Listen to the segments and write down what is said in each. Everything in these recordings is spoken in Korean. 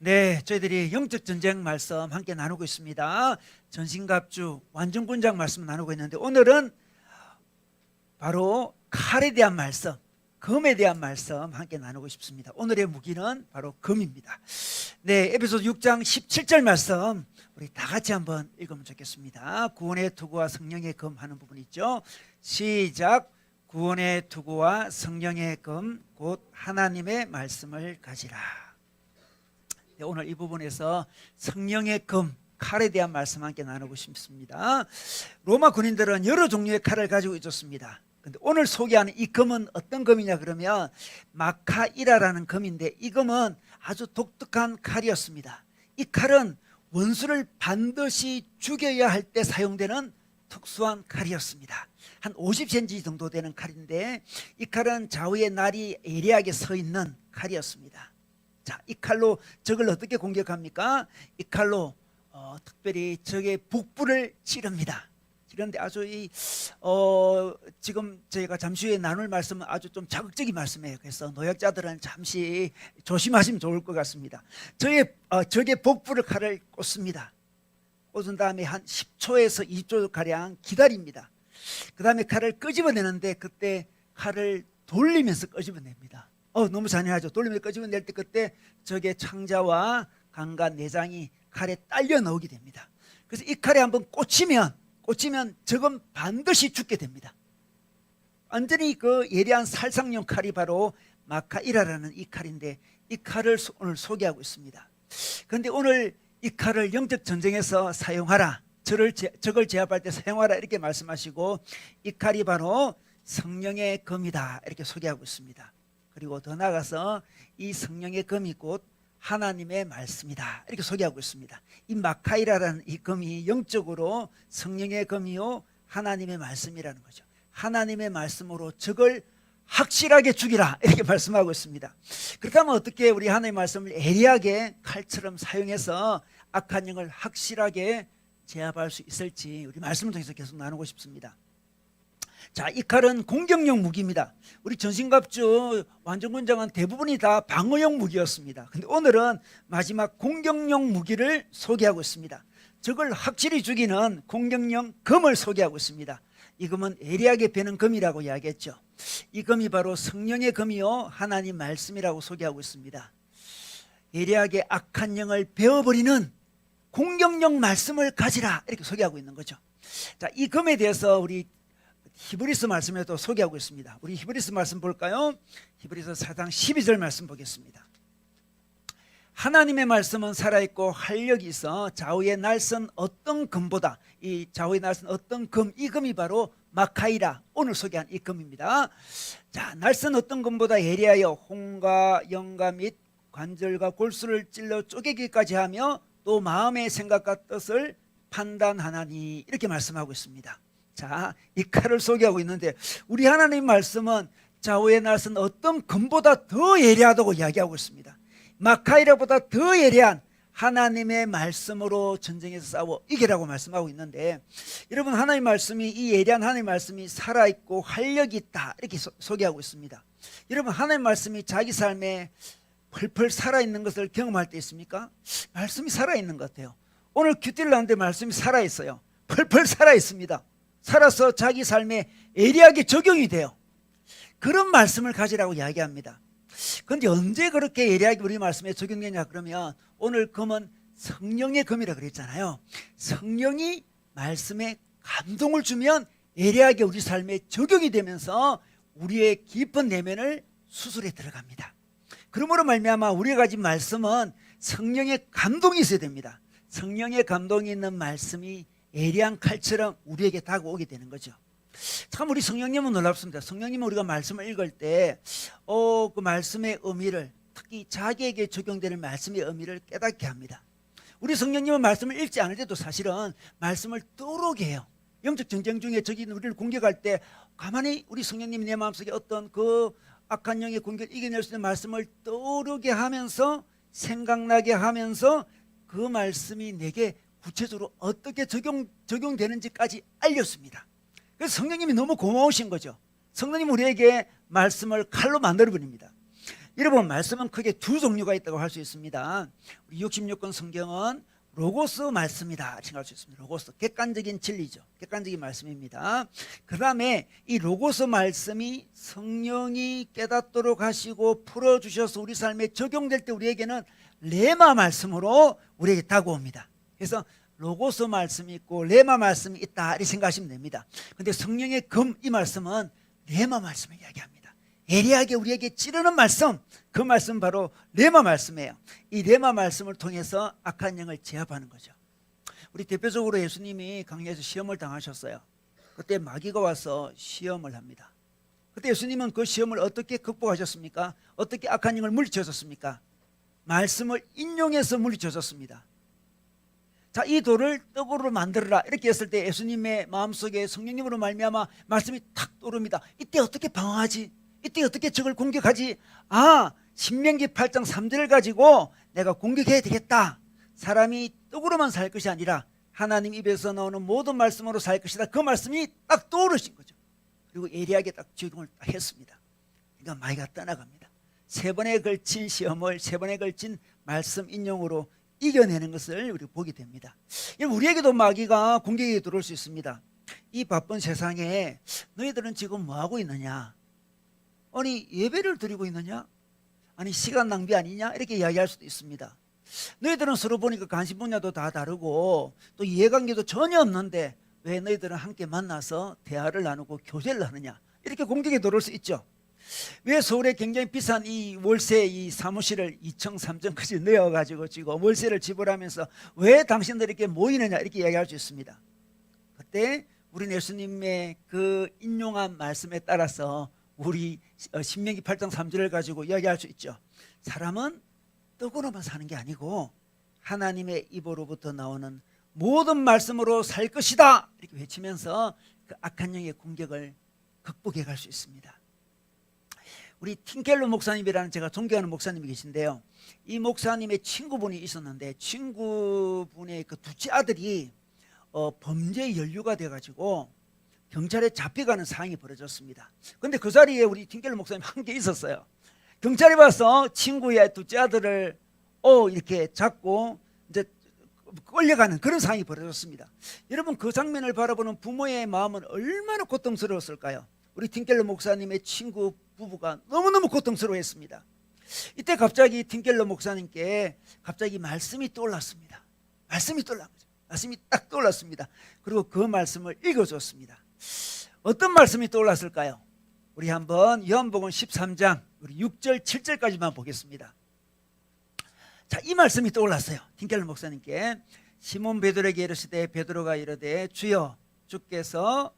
네, 저희들이 영적 전쟁 말씀 함께 나누고 있습니다. 전신갑주 완전군장 말씀 나누고 있는데 오늘은 바로 칼에 대한 말씀, 금에 대한 말씀 함께 나누고 싶습니다. 오늘의 무기는 바로 금입니다. 네, 에베소서 6장 17절 말씀 우리 다 같이 한번 읽으면 좋겠습니다. 구원의 투구와 성령의 금 하는 부분 있죠. 시작. 구원의 투구와 성령의 금 곧 하나님의 말씀을 가지라. 네, 오늘 이 부분에서 성령의 금, 칼에 대한 말씀 함께 나누고 싶습니다. 로마 군인들은 여러 종류의 칼을 가지고 있었습니다. 근데 오늘 소개하는 이 금은 어떤 금이냐 그러면 마카이라라는 금인데 이 금은 아주 독특한 칼이었습니다. 이 칼은 원수를 반드시 죽여야 할 때 사용되는 특수한 칼이었습니다. 한 50cm 정도 되는 칼인데 이 칼은 좌우의 날이 예리하게 서 있는 칼이었습니다. 자, 이 칼로 적을 어떻게 공격합니까? 이 칼로 특별히 적의 북부를 찌릅니다. 그런데 아주 지금 저희가 잠시 후에 나눌 말씀은 아주 좀 자극적인 말씀이에요. 그래서 노약자들은 잠시 조심하시면 좋을 것 같습니다. 적의 복부를 칼을 꽂습니다. 꽂은 다음에 한 10초에서 20초 가량 기다립니다. 그 다음에 칼을 끄집어내는데 그때 칼을 돌리면서 끄집어냅니다. 너무 잔인하죠. 돌리면서 끄집어낼 때 그때 적의 창자와 간과 내장이 칼에 딸려 나오게 됩니다. 그래서 이 칼에 한번 꽂히면 적은 반드시 죽게 됩니다. 완전히 그 예리한 살상용 칼이 바로 마카이라라는 이 칼인데 이 칼을 오늘 소개하고 있습니다. 그런데 오늘 이 칼을 영적 전쟁에서 사용하라, 적을 제압할 때 사용하라 이렇게 말씀하시고 이 칼이 바로 성령의 검이다 이렇게 소개하고 있습니다. 그리고 더 나아가서 이 성령의 검이 곧 하나님의 말씀이다 이렇게 소개하고 있습니다. 이 마카이라라는 이 검이 영적으로 성령의 검이요 하나님의 말씀이라는 거죠. 하나님의 말씀으로 적을 확실하게 죽이라 이렇게 말씀하고 있습니다. 그렇다면 어떻게 우리 하나님의 말씀을 예리하게 칼처럼 사용해서 악한 영을 확실하게 제압할 수 있을지 우리 말씀을 통해서 계속 나누고 싶습니다. 자, 이 칼은 공격용 무기입니다. 우리 전신갑주 완전군장은 대부분이 다 방어용 무기였습니다. 근데 오늘은 마지막 공격용 무기를 소개하고 있습니다. 적을 확실히 죽이는 공격용 검을 소개하고 있습니다. 이 검은 예리하게 베는 검이라고 이야기했죠. 이 검이 바로 성령의 검이요 하나님 말씀이라고 소개하고 있습니다. 예리하게 악한 영을 베어버리는 공격용 말씀을 가지라 이렇게 소개하고 있는 거죠. 자, 이 검에 대해서 우리 히브리서 말씀에도 소개하고 있습니다. 우리 히브리서 말씀 볼까요? 히브리서 4장 12절 말씀 보겠습니다. 하나님의 말씀은 살아있고 활력이 있어 좌우에 날선 어떤 금보다, 이 좌우에 날선 어떤 금, 이 금이 바로 마카이라, 오늘 소개한 이 금입니다. 자, 날선 어떤 금보다 예리하여 홍과 영과 및 관절과 골수를 찔러 쪼개기까지 하며 또 마음의 생각과 뜻을 판단하나니 이렇게 말씀하고 있습니다. 자, 이 칼을 소개하고 있는데 우리 하나님 말씀은 좌우에 날선 어떤 금보다 더 예리하다고 이야기하고 있습니다. 마카이라보다 더 예리한 하나님의 말씀으로 전쟁에서 싸워 이기라고 말씀하고 있는데 여러분 하나님의 말씀이 이 예리한 하나님의 말씀이 살아있고 활력이 있다 이렇게 소개하고 있습니다. 여러분 하나님의 말씀이 자기 삶에 펄펄 살아있는 것을 경험할 때 있습니까? 말씀이 살아있는 것 같아요. 오늘 큐티를 하는데 말씀이 살아있어요. 펄펄 살아있습니다. 살아서 자기 삶에 예리하게 적용이 돼요. 그런 말씀을 가지라고 이야기합니다. 그런데 언제 그렇게 예리하게 우리 말씀에 적용되냐 그러면 오늘 금은 성령의 금이라 그랬잖아요. 성령이 말씀에 감동을 주면 예리하게 우리 삶에 적용이 되면서 우리의 깊은 내면을 수술해 들어갑니다. 그러므로 말미암아 우리가 가진 말씀은 성령의 감동이 있어야 됩니다. 성령의 감동이 있는 말씀이 예리한 칼처럼 우리에게 다가오게 되는 거죠. 참 우리 성령님은 놀랍습니다. 성령님은 우리가 말씀을 읽을 때 그 말씀의 의미를 특히 자기에게 적용되는 말씀의 의미를 깨닫게 합니다. 우리 성령님은 말씀을 읽지 않을 때도 사실은 말씀을 떠오르게 해요. 영적 전쟁 중에 적이 우리를 공격할 때 가만히 우리 성령님이 내 마음속에 어떤 그 악한 영의 공격을 이겨낼 수 있는 말씀을 떠오르게 하면서 생각나게 하면서 그 말씀이 내게 구체적으로 어떻게 적용되는지까지 알렸습니다. 그래서 성령님이 너무 고마우신 거죠. 성령님 우리에게 말씀을 칼로 만들어 버립니다. 여러분, 말씀은 크게 두 종류가 있다고 할 수 있습니다. 우리 66권 성경은 로고스 말씀이다 생각할 수 있습니다. 로고스, 객관적인 진리죠. 객관적인 말씀입니다. 그 다음에 이 로고스 말씀이 성령이 깨닫도록 하시고 풀어주셔서 우리 삶에 적용될 때 우리에게는 레마 말씀으로 우리에게 다가옵니다. 그래서 로고스 말씀이 있고 레마 말씀이 있다 이렇게 생각하시면 됩니다. 그런데 성령의 금, 이 말씀은 레마 말씀을 이야기합니다. 예리하게 우리에게 찌르는 말씀, 그 말씀 바로 레마 말씀이에요. 이 레마 말씀을 통해서 악한 영을 제압하는 거죠. 우리 대표적으로 예수님이 광야에서 시험을 당하셨어요. 그때 마귀가 와서 시험을 합니다. 그때 예수님은 그 시험을 어떻게 극복하셨습니까? 어떻게 악한 영을 물리쳐줬습니까? 말씀을 인용해서 물리쳐줬습니다. 자, 이 돌을 떡으로 만들어라 이렇게 했을 때 예수님의 마음속에 성령님으로 말미암아 말씀이 탁 떠오릅니다. 이때 어떻게 방어하지? 이때 어떻게 적을 공격하지? 아, 신명기 8장 3절을 가지고 내가 공격해야 되겠다. 사람이 떡으로만 살 것이 아니라 하나님 입에서 나오는 모든 말씀으로 살 것이다. 그 말씀이 딱 떠오르신 거죠. 그리고 예리하게 딱 적용을 딱 했습니다. 그러니까 마귀가 떠나갑니다. 3번에 걸친 시험을 3번에 걸친 말씀 인용으로 이겨내는 것을 우리 보게 됩니다. 우리에게도 마귀가 공격이 들어올 수 있습니다. 이 바쁜 세상에 너희들은 지금 뭐하고 있느냐? 아니, 예배를 드리고 있느냐? 아니, 시간 낭비 아니냐? 이렇게 이야기할 수도 있습니다. 너희들은 서로 보니까 관심 분야도 다 다르고 또 이해관계도 전혀 없는데 왜 너희들은 함께 만나서 대화를 나누고 교제를 하느냐? 이렇게 공격이 들어올 수 있죠. 왜 서울에 굉장히 비싼 이 월세 이 사무실을 2층 3층까지 내어가지고 지금 월세를 지불하면서 왜 당신들이 이렇게 모이느냐? 이렇게 이야기할 수 있습니다. 그때 우리 예수님의 그 인용한 말씀에 따라서 우리 신명기 8장 3절을 가지고 이야기할 수 있죠. 사람은 떡으로만 사는 게 아니고 하나님의 입으로부터 나오는 모든 말씀으로 살 것이다 이렇게 외치면서 그 악한 영의 공격을 극복해 갈 수 있습니다. 우리 팀켈러 목사님이라는 제가 존경하는 목사님이 계신데요. 이 목사님의 친구분이 있었는데 친구분의 그 둘째 아들이 범죄 연루가 돼가지고 경찰에 잡혀가는 상황이 벌어졌습니다. 그런데 그 자리에 우리 팀켈러 목사님 함께 있었어요. 경찰이 와서 친구의 둘째 아들을 이렇게 잡고 이제 끌려가는 그런 상황이 벌어졌습니다. 여러분, 그 장면을 바라보는 부모의 마음은 얼마나 고통스러웠을까요? 우리 팀켈러 목사님의 친구 부부가 너무너무 고통스러워했습니다. 이때 갑자기 팀켈러 목사님께 갑자기 말씀이 떠올랐습니다. 말씀이 떠올랐죠. 말씀이 딱 떠올랐습니다. 그리고 그 말씀을 읽어줬습니다. 어떤 말씀이 떠올랐을까요? 우리 한번 요한복음 13장 우리 6절 7절까지만 보겠습니다. 자, 이 말씀이 떠올랐어요. 팀켈러 목사님께. 시몬 베드로에게 이르시되 베드로가 이르되 주여 주께서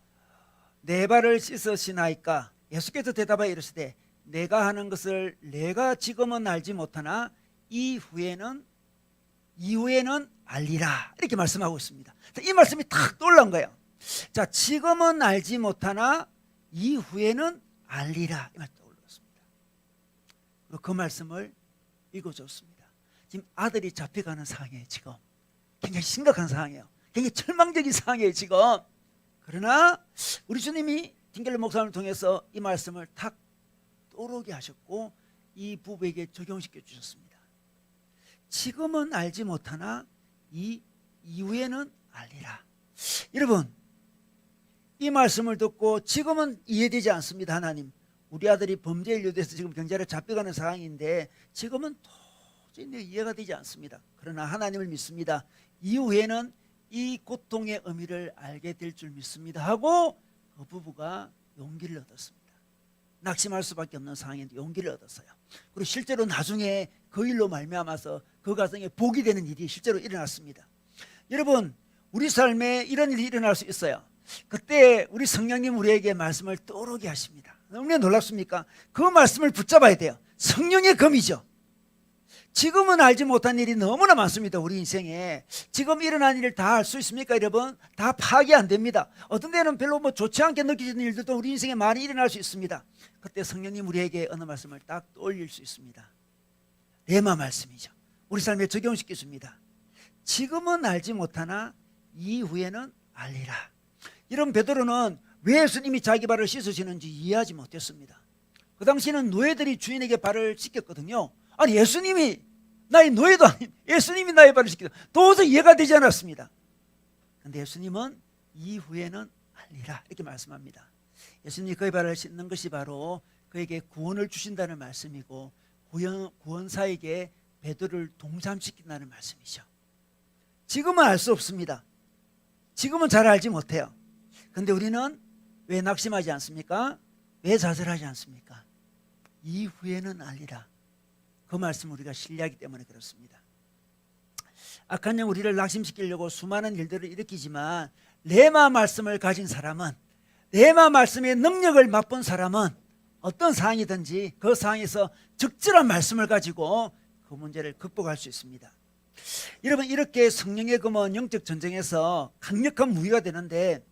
내 발을 씻으시나이까? 예수께서 대답하여 이르시되 내가 하는 것을 내가 지금은 알지 못하나 이후에는 알리라 이렇게 말씀하고 있습니다. 자, 이 말씀이 탁 떠올란 거예요. 자, 지금은 알지 못하나 이후에는 알리라 이 말이 떠올랐습니다. 그리고 그 말씀을 읽어줬습니다. 지금 아들이 잡혀가는 상황이에요. 지금 굉장히 심각한 상황이에요. 굉장히 절망적인 상황이에요. 지금. 그러나 우리 주님이 팀켈러 목사님을 통해서 이 말씀을 탁 떠오르게 하셨고 이 부부에게 적용시켜 주셨습니다. 지금은 알지 못하나 이후에는 알리라. 여러분, 이 말씀을 듣고 지금은 이해되지 않습니다. 하나님, 우리 아들이 범죄에 연루돼서 지금 경찰에 잡혀가는 상황인데 지금은 도저히 이해가 되지 않습니다. 그러나 하나님을 믿습니다. 이후에는 이 고통의 의미를 알게 될 줄 믿습니다 하고 그 부부가 용기를 얻었습니다. 낙심할 수밖에 없는 상황인데 용기를 얻었어요. 그리고 실제로 나중에 그 일로 말미암아서 그 가정에 복이 되는 일이 실제로 일어났습니다. 여러분, 우리 삶에 이런 일이 일어날 수 있어요. 그때 우리 성령님 우리에게 말씀을 떠오르게 하십니다. 너무나 놀랍습니까? 그 말씀을 붙잡아야 돼요. 성령의 검이죠. 지금은 알지 못한 일이 너무나 많습니다. 우리 인생에. 지금 일어난 일을 다 알 수 있습니까, 여러분? 다 파악이 안 됩니다. 어떤 데는 별로 좋지 않게 느껴지는 일들도 우리 인생에 많이 일어날 수 있습니다. 그때 성령님 우리에게 어느 말씀을 딱 떠올릴 수 있습니다. 레마 말씀이죠. 우리 삶에 적용시켜 줍니다. 지금은 알지 못하나 이후에는 알리라. 이런 베드로는 왜 예수님이 자기 발을 씻으시는지 이해하지 못했습니다. 그 당시에는 노예들이 주인에게 발을 씻겼거든요. 아니 예수님이 나의 노예도 아닌 예수님이 나의 발을 씻기다. 도저히 이해가 되지 않았습니다. 그런데 예수님은 이후에는 알리라 이렇게 말씀합니다. 예수님이 그의 발을 씻는 것이 바로 그에게 구원을 주신다는 말씀이고 구원사에게 베드로를 동참시킨다는 말씀이죠. 지금은 알 수 없습니다. 지금은 잘 알지 못해요. 그런데 우리는 왜 낙심하지 않습니까? 왜 좌절하지 않습니까? 이후에는 알리라. 그 말씀 우리가 신뢰하기 때문에 그렇습니다. 악한 영 우리를 낙심시키려고 수많은 일들을 일으키지만 레마 말씀을 가진 사람은, 레마 말씀의 능력을 맛본 사람은 어떤 상황이든지 그 상황에서 적절한 말씀을 가지고 그 문제를 극복할 수 있습니다. 여러분, 이렇게 성령의 검은 영적 전쟁에서 강력한 무기가 되는데,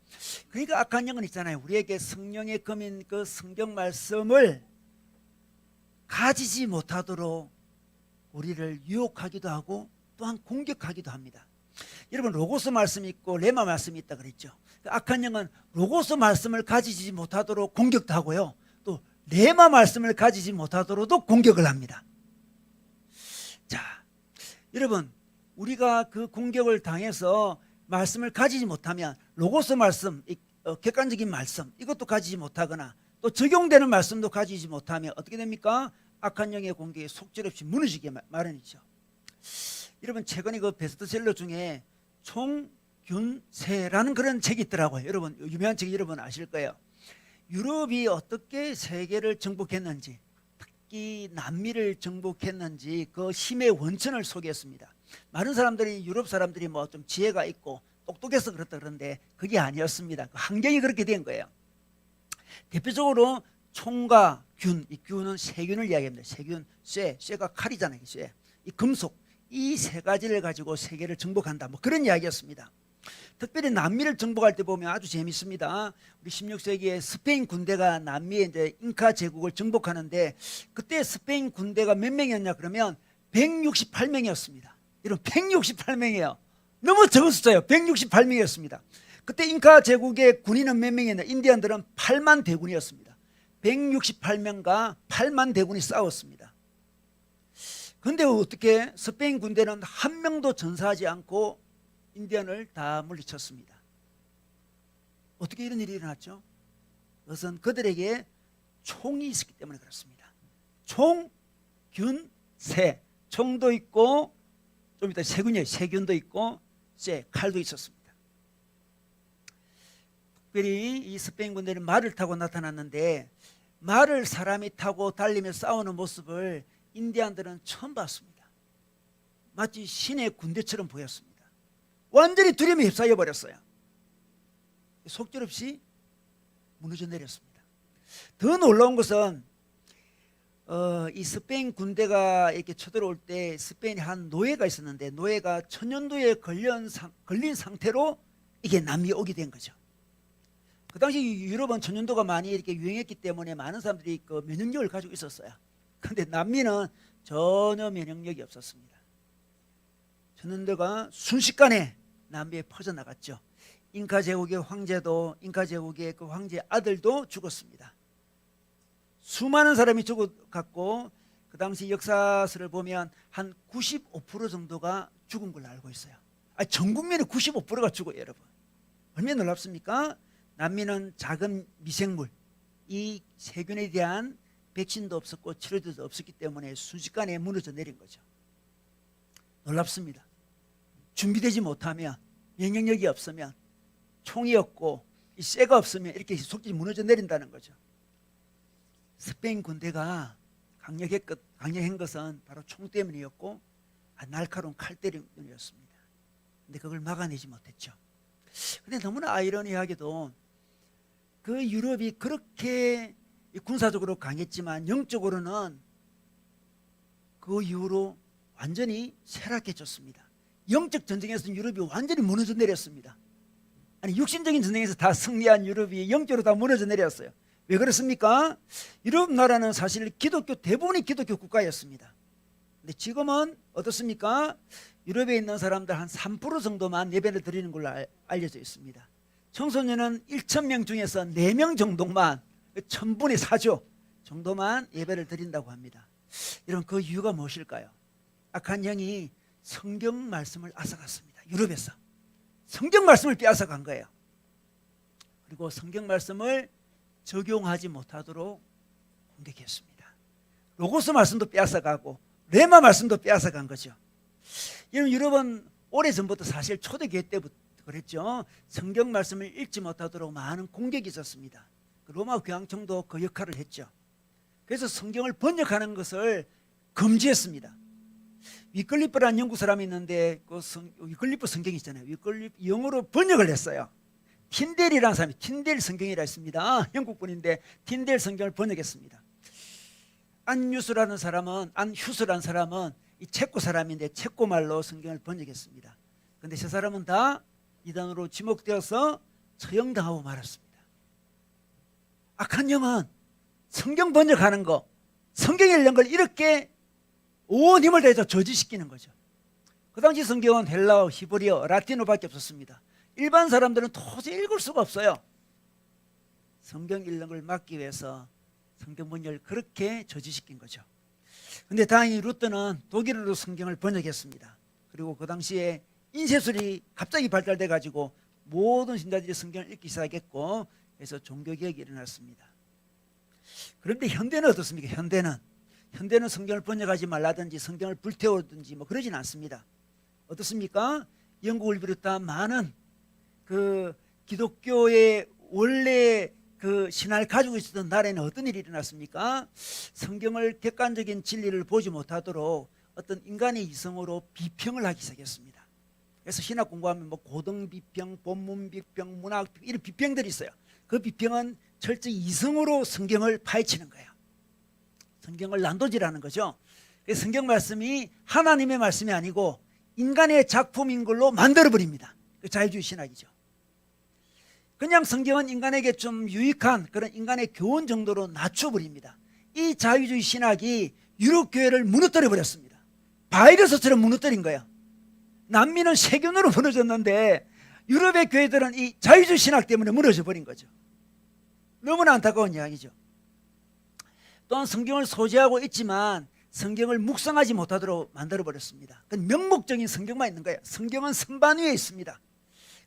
그러니까 악한 영은 있잖아요. 우리에게 성령의 검인 그 성경 말씀을 가지지 못하도록 우리를 유혹하기도 하고 또한 공격하기도 합니다. 여러분, 로고스 말씀이 있고 레마 말씀이 있다 그랬죠. 악한 영은 로고스 말씀을 가지지 못하도록 공격도 하고요, 또 레마 말씀을 가지지 못하도록도 공격을 합니다. 자, 여러분, 우리가 그 공격을 당해서 말씀을 가지지 못하면 로고스 말씀, 객관적인 말씀 이것도 가지지 못하거나 또 적용되는 말씀도 가지지 못하면 어떻게 됩니까? 악한 영의 공격에 속절없이 무너지게 마련이죠. 여러분, 최근에 그 베스트셀러 중에 총균세라는 그런 책이 있더라고요. 여러분, 유명한 책 여러분 아실 거예요. 유럽이 어떻게 세계를 정복했는지, 특히 남미를 정복했는지 그 힘의 원천을 소개했습니다. 많은 사람들이 유럽 사람들이 뭐 좀 지혜가 있고 똑똑해서 그렇다 그러는데 그게 아니었습니다. 그 환경이 그렇게 된 거예요. 대표적으로 총과 균, 이 균은 세균을 이야기합니다. 세균, 쇠가 칼이잖아요. 쇠, 이 금속, 이 세 가지를 가지고 세계를 정복한다, 뭐 그런 이야기였습니다. 특별히 남미를 정복할 때 보면 아주 재밌습니다. 우리 16세기에 스페인 군대가 남미의 이제 잉카 제국을 정복하는데, 그때 스페인 군대가 몇 명이었냐 그러면 168명이었습니다. 이런 168명이에요. 너무 적은 숫자예요. 168명이었습니다. 그때 잉카 제국의 군인은 몇 명이었냐? 인디안들은 8만 대군이었습니다. 168명과 8만 대군이 싸웠습니다. 그런데 어떻게 스페인 군대는 한 명도 전사하지 않고 인디안을 다 물리쳤습니다. 어떻게 이런 일이 일어났죠? 그것은 그들에게 총이 있었기 때문에 그렇습니다. 총, 균, 새. 총도 있고 좀 이따 세균이에요. 세균도 있고 쇠, 칼도 있었습니다. 특별히 이 스페인 군대는 말을 타고 나타났는데, 말을 사람이 타고 달리며 싸우는 모습을 인디안들은 처음 봤습니다. 마치 신의 군대처럼 보였습니다. 완전히 두려움에 휩싸여 버렸어요. 속절없이 무너져 내렸습니다. 더 놀라운 것은 이 스페인 군대가 이렇게 쳐들어올 때 스페인에 한 노예가 있었는데, 노예가 천연두에 걸린 상태로 이게 남미에 오게 된 거죠. 그 당시 유럽은 천연두가 많이 이렇게 유행했기 때문에 많은 사람들이 그 면역력을 가지고 있었어요. 그런데 남미는 전혀 면역력이 없었습니다. 천연두가 순식간에 남미에 퍼져나갔죠. 잉카 제국의 황제도, 잉카 제국의 그 황제 아들도 죽었습니다. 수많은 사람이 죽어갔고, 그 당시 역사서를 보면 한 95% 정도가 죽은 걸로 알고 있어요. 전 국민의 95%가 죽어요, 여러분. 얼마나 놀랍습니까? 남미는 작은 미생물, 이 세균에 대한 백신도 없었고 치료제도 없었기 때문에 순식간에 무너져 내린 거죠. 놀랍습니다. 준비되지 못하면, 면역력이 없으면, 총이 없고 이 쇠가 없으면 이렇게 속지 무너져 내린다는 거죠. 스페인 군대가 강력한 것은 바로 총 때문이었고 날카로운 칼 때문이었습니다. 그런데 그걸 막아내지 못했죠. 그런데 너무나 아이러니하게도 그 유럽이 그렇게 군사적으로 강했지만 영적으로는 그 이후로 완전히 쇠락해졌습니다. 영적 전쟁에서 유럽이 완전히 무너져 내렸습니다. 아니, 육신적인 전쟁에서 다 승리한 유럽이 영적으로 다 무너져 내렸어요. 왜 그렇습니까? 유럽 나라는 사실 대부분이 기독교 국가였습니다. 근데 지금은 어떻습니까? 유럽에 있는 사람들 한 3% 정도만 예배를 드리는 걸로 알려져 있습니다. 청소년은 1,000명 중에서 4명 정도만 1000분의 4죠. 정도만 예배를 드린다고 합니다. 여러분 그 이유가 무엇일까요? 악한 영이 성경 말씀을 앗아갔습니다. 유럽에서 성경 말씀을 빼앗아간 거예요. 그리고 성경 말씀을 적용하지 못하도록 공격했습니다. 로고스 말씀도 빼앗아가고 레마 말씀도 빼앗아간 거죠. 여러분 오래전부터 사실 초대교회 때부터 그랬죠. 성경 말씀을 읽지 못하도록 많은 공격이 있었습니다. 로마 교황청도 그 역할을 했죠. 그래서 성경을 번역하는 것을 금지했습니다. 위클리프라는 영국 사람이 있는데 그 위클리프 성경이 있잖아요. 위클리프 영어로 번역을 했어요. 틴델이라는 사람이 틴델 성경이라 했습니다. 영국 분인데 틴델 성경을 번역했습니다. 안휴스라는 사람은 이 체코 사람인데 체코 말로 성경을 번역했습니다. 그런데 저 사람은 다 이단으로 지목되어서 처형당하고 말았습니다. 악한 영은 성경 번역하는 거, 성경에 읽는 걸 이렇게 온 힘을 다해서 저지시키는 거죠. 그 당시 성경은 헬라어, 히브리어, 라틴어밖에 없었습니다. 일반 사람들은 도저히 읽을 수가 없어요. 성경 읽는 걸 막기 위해서 성경 번역을 그렇게 저지시킨 거죠. 그런데 다행히 루터는 독일어로 성경을 번역했습니다. 그리고 그 당시에 인쇄술이 갑자기 발달돼 가지고 모든 신자들이 성경을 읽기 시작했고, 그래서 종교개혁이 일어났습니다. 그런데 현대는 어떻습니까? 현대는 성경을 번역하지 말라든지 성경을 불태우든지 뭐 그러진 않습니다. 어떻습니까? 영국을 비롯한 많은 그 기독교의 원래 그 신화를 가지고 있었던 나라에는 어떤 일이 일어났습니까? 성경을 객관적인 진리를 보지 못하도록 어떤 인간의 이성으로 비평을 하기 시작했습니다. 그래서 신학 공부하면 뭐 고등 비평, 본문 비평, 문학 비평, 이런 비평들이 있어요. 그 비평은 철저히 이성으로 성경을 파헤치는 거예요. 성경을 난도질하는 거죠. 그래서 성경 말씀이 하나님의 말씀이 아니고 인간의 작품인 걸로 만들어버립니다. 그 자유주의 신학이죠. 그냥 성경은 인간에게 좀 유익한 그런 인간의 교훈 정도로 낮춰버립니다. 이 자유주의 신학이 유럽 교회를 무너뜨려 버렸습니다. 바이러스처럼 무너뜨린 거예요. 남미는 세균으로 무너졌는데 유럽의 교회들은 이 자유주의 신학 때문에 무너져 버린 거죠. 너무나 안타까운 이야기죠. 또한 성경을 소지하고 있지만 성경을 묵상하지 못하도록 만들어 버렸습니다. 그건 명목적인 성경만 있는 거예요. 성경은 선반 위에 있습니다.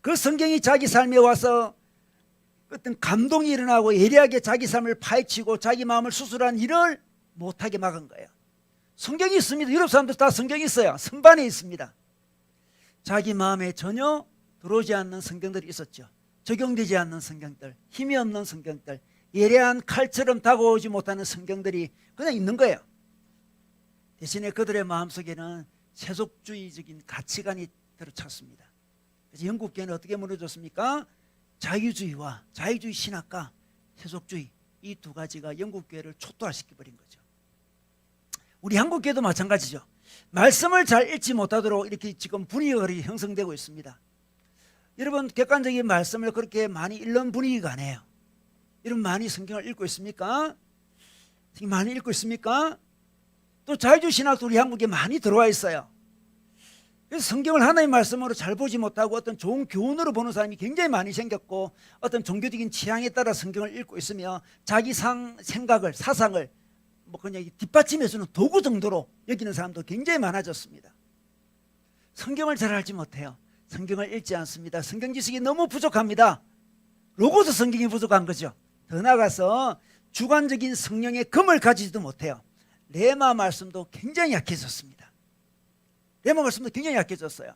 그 성경이 자기 삶에 와서 어떤 감동이 일어나고 예리하게 자기 삶을 파헤치고 자기 마음을 수술한 일을 못하게 막은 거예요. 성경이 있습니다. 유럽 사람들 다 성경이 있어요. 선반에 있습니다. 자기 마음에 전혀 들어오지 않는 성경들이 있었죠. 적용되지 않는 성경들, 힘이 없는 성경들, 예리한 칼처럼 다가오지 못하는 성경들이 그냥 있는 거예요. 대신에 그들의 마음속에는 세속주의적인 가치관이 들어찼습니다. 그래서 영국 교회는 어떻게 무너졌습니까? 자유주의와 자유주의 신학과 세속주의, 이 두 가지가 영국 교회를 초토화시켜버린 거죠. 우리 한국 교회도 마찬가지죠. 말씀을 잘 읽지 못하도록 이렇게 지금 분위기가 형성되고 있습니다. 여러분 객관적인 말씀을 그렇게 많이 읽는 분위기가 아니에요. 여러분 많이 성경을 읽고 있습니까? 많이 읽고 있습니까? 또 자유주의 신학도 우리 한국에 많이 들어와 있어요. 그래서 성경을 하나님의 말씀으로 잘 보지 못하고 어떤 좋은 교훈으로 보는 사람이 굉장히 많이 생겼고, 어떤 종교적인 취향에 따라 성경을 읽고 있으며 자기 생각을, 사상을 뭐 그냥 뒷받침해주는 도구 정도로 여기는 사람도 굉장히 많아졌습니다. 성경을 잘 알지 못해요. 성경을 읽지 않습니다. 성경 지식이 너무 부족합니다. 로고스 성경이 부족한 거죠. 더 나아가서 주관적인 성령의 검을 가지지도 못해요. 레마 말씀도 굉장히 약해졌습니다. 레마 말씀도 굉장히 약해졌어요.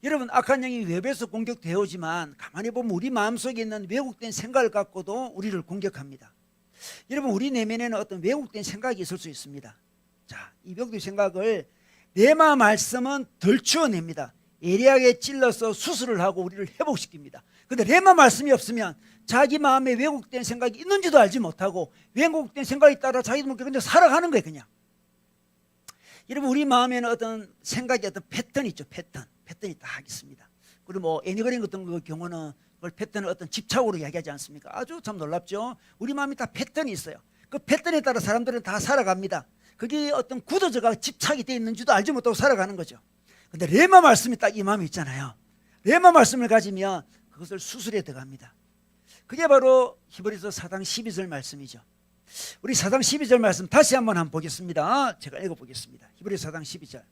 여러분 악한 영이 외부에서 공격되어 오지만 가만히 보면 우리 마음속에 있는 왜곡된 생각을 갖고도 우리를 공격합니다. 여러분 우리 내면에는 어떤 왜곡된 생각이 있을 수 있습니다. 자, 이 왜곡된 생각을 레마 말씀은 덜 치워냅니다. 예리하게 찔러서 수술을 하고 우리를 회복시킵니다. 그런데 레마 말씀이 없으면 자기 마음에 왜곡된 생각이 있는지도 알지 못하고 왜곡된 생각에 따라 자기도 그냥 살아가는 거예요. 그냥. 여러분 우리 마음에는 어떤 생각이 어떤 패턴이 있죠. 패턴이 딱 있습니다. 그리고 뭐 애니그램 같은 경우는 그걸 패턴을 어떤 집착으로 이야기하지 않습니까? 아주 참 놀랍죠. 우리 마음이 다 패턴이 있어요. 그 패턴에 따라 사람들은 다 살아갑니다. 그게 어떤 굳어져가 집착이 되어 있는지도 알지 못하고 살아가는 거죠. 근데 레마 말씀이 딱 이 마음이 있잖아요. 레마 말씀을 가지면 그것을 수술해 들어갑니다. 그게 바로 히브리서 4장 12절 말씀이죠. 우리 4장 12절 말씀 다시 한번 보겠습니다. 제가 읽어보겠습니다. 히브리 4장 12절.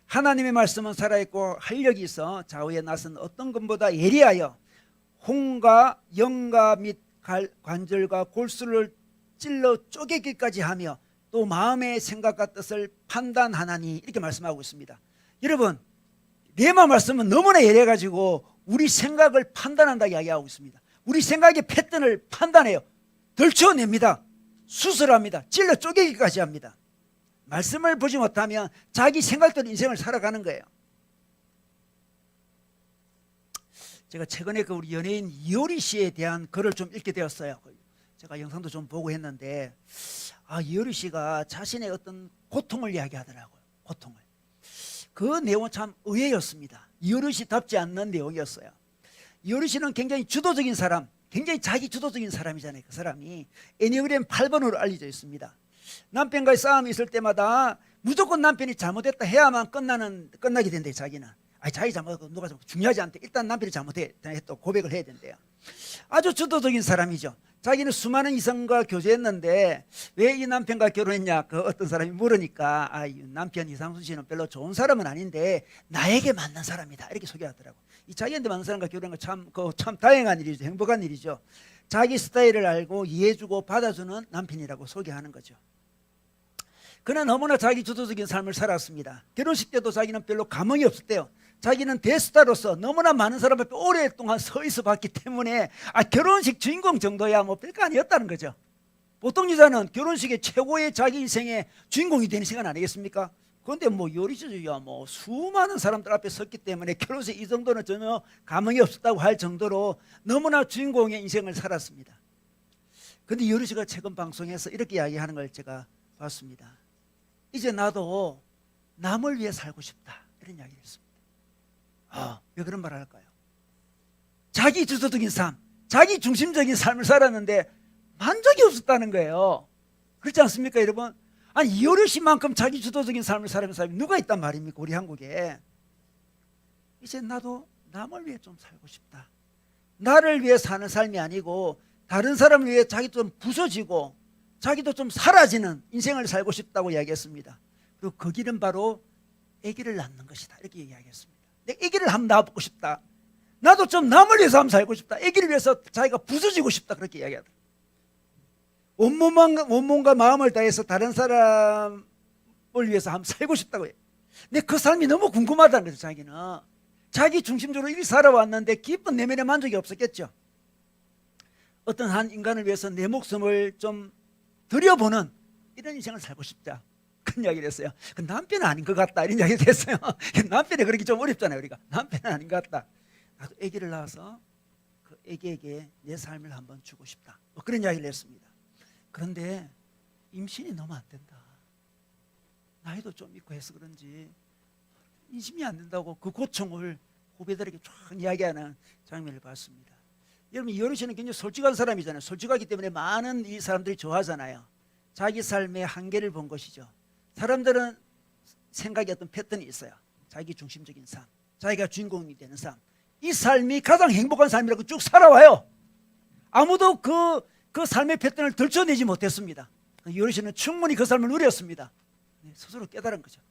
하나님의 말씀은 살아있고 활력이 있어 좌우에 나선 어떤 것보다 예리하여 홍과 영과 및 관절과 골수를 찔러 쪼개기까지 하며 또 마음의 생각과 뜻을 판단하나니, 이렇게 말씀하고 있습니다. 여러분, 레마 말씀은 너무나 예리해가지고 우리 생각을 판단한다 이야기하고 있습니다. 우리 생각의 패턴을 판단해요. 덜쳐냅니다. 수술합니다. 찔러 쪼개기까지 합니다. 말씀을 보지 못하면 자기 생각대로 인생을 살아가는 거예요. 제가 최근에 그 우리 연예인 이효리 씨에 대한 글을 좀 읽게 되었어요. 제가 영상도 좀 보고 했는데, 이효리 씨가 자신의 어떤 고통을 이야기하더라고요. 고통을. 그 내용은 참 의외였습니다. 이효리 씨답지 않는 내용이었어요. 이효리 씨는 굉장히 주도적인 사람, 굉장히 자기 주도적인 사람이잖아요. 그 사람이 애니그램 8번으로 알려져 있습니다. 남편과의 싸움이 있을 때마다 무조건 남편이 잘못했다 해야만 끝나게 된대요. 자기는. 자기 잘못하고 누가 잘못, 중요하지 않대. 일단 남편이 잘못했다 고백을 해야 된대요. 아주 주도적인 사람이죠. 자기는 수많은 이성과 교제했는데 왜 이 남편과 결혼했냐, 그 어떤 사람이 물으니까 남편 이상순 씨는 별로 좋은 사람은 아닌데 나에게 맞는 사람이다, 이렇게 소개하더라고. 이 자기한테 맞는 사람과 결혼한 거 참 다행한 일이죠. 행복한 일이죠. 자기 스타일을 알고 이해해주고 받아주는 남편이라고 소개하는 거죠. 그는 너무나 자기 주도적인 삶을 살았습니다. 결혼식 때도 자기는 별로 감흥이 없었대요. 자기는 대스타로서 너무나 많은 사람 앞에 오랫동안 서 있어 봤기 때문에 결혼식 주인공 정도야 뭐 별거 아니었다는 거죠. 보통 여자는 결혼식의 최고의 자기 인생의 주인공이 되는 시간 아니겠습니까? 그런데 뭐 요리조야 뭐 수많은 사람들 앞에 섰기 때문에 결혼식 이 정도는 전혀 감흥이 없었다고 할 정도로 너무나 주인공의 인생을 살았습니다. 그런데 요리조가 최근 방송에서 이렇게 이야기하는 걸 제가 봤습니다. 이제 나도 남을 위해 살고 싶다, 이런 이야기를 했습니다. 왜 그런 말을 할까요? 자기 주도적인 삶, 자기 중심적인 삶을 살았는데 만족이 없었다는 거예요. 그렇지 않습니까, 여러분? 이효리 씨만큼 자기 주도적인 삶을 살아가는 사람이 누가 있단 말입니까, 우리 한국에? 이제 나도 남을 위해 좀 살고 싶다. 나를 위해 사는 삶이 아니고 다른 사람을 위해 자기도 좀 부서지고 자기도 좀 사라지는 인생을 살고 싶다고 이야기했습니다. 그리고 그 길은 바로 아기를 낳는 것이다, 이렇게 이야기했습니다. 내 아기를 한번 낳아보고 싶다. 나도 좀 남을 위해서 한번 살고 싶다. 아기를 위해서 자기가 부서지고 싶다, 그렇게 이야기하더라고요. 온몸과 마음을 다해서 다른 사람을 위해서 한번 살고 싶다고 해요. 근데 그 삶이 너무 궁금하다는 거죠. 자기는 자기 중심적으로 이렇게 살아왔는데 깊은 내면의 만족이 없었겠죠. 어떤 한 인간을 위해서 내 목숨을 좀 들여보는 이런 인생을 살고 싶다, 그런 이야기를 했어요. 그 남편은 아닌 것 같다, 이런 이야기를 했어요. 남편이 그렇게 좀 어렵잖아요. 우리가 남편은 아닌 것 같다. 나도 아기를 낳아서 그 아기에게 내 삶을 한번 주고 싶다, 뭐 그런 이야기를 했습니다. 그런데 임신이 너무 안 된다, 나이도 좀 있고 해서 그런지 임신이 안 된다고 그 고충을 후배들에게 쫙 이야기하는 장면을 봤습니다. 여러분, 이효리 씨는 굉장히 솔직한 사람이잖아요. 솔직하기 때문에 많은 이 사람들이 좋아하잖아요. 자기 삶의 한계를 본 것이죠. 사람들은 생각의 어떤 패턴이 있어요. 자기 중심적인 삶, 자기가 주인공이 되는 삶, 이 삶이 가장 행복한 삶이라고 쭉 살아와요. 아무도 그 삶의 패턴을 들춰내지 못했습니다. 이효리 씨는 충분히 그 삶을 누렸습니다. 스스로 깨달은 거죠.